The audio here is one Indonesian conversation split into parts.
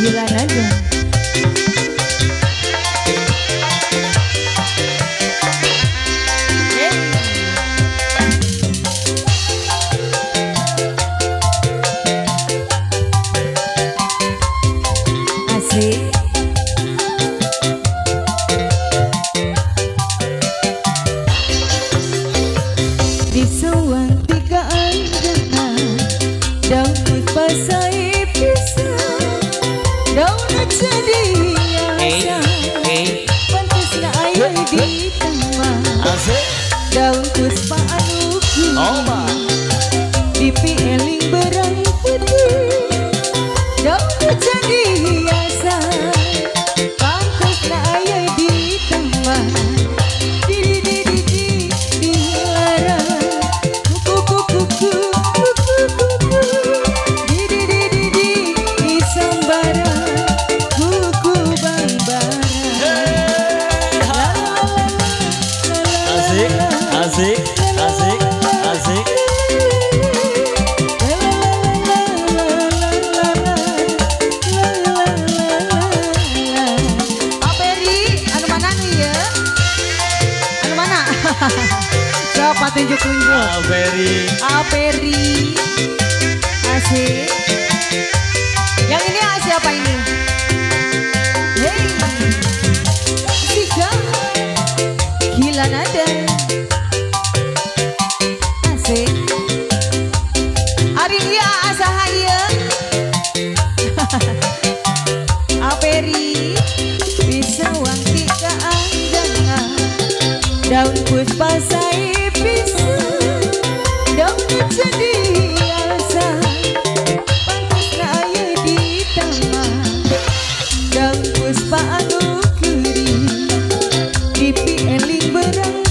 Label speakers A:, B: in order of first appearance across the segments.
A: Gila nada. Di sewang tiga anjana daun pasai pisang daun jadi hiasan pantasnya ayah di taman daun puspa anu kuning di pieling berang putih daun jadi hiasan pantasnya ayah di taman.
B: Asik, asik, asik.
A: Aperi, anu mana nih ya? Anu mana? Coba tunjuk-tunjuk. Aperi. Asik. Yang ini siapa ini? Hey, Siga. Gila nada. Arilia asahaya Aperi bisa wangi ke anggangan daun puspa sai pisang daun jadi hiasan pantasnya ayah di taman daun puspa anu kering di pieling berang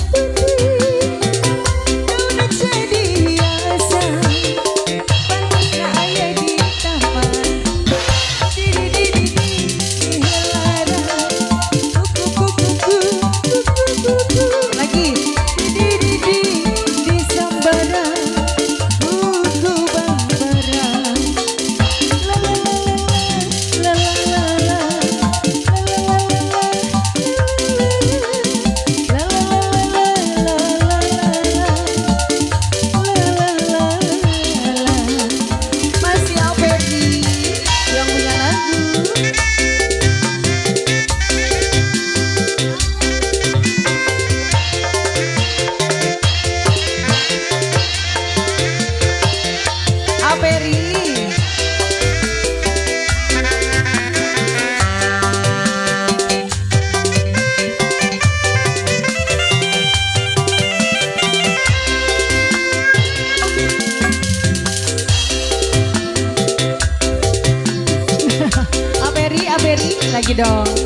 A: lagi dong.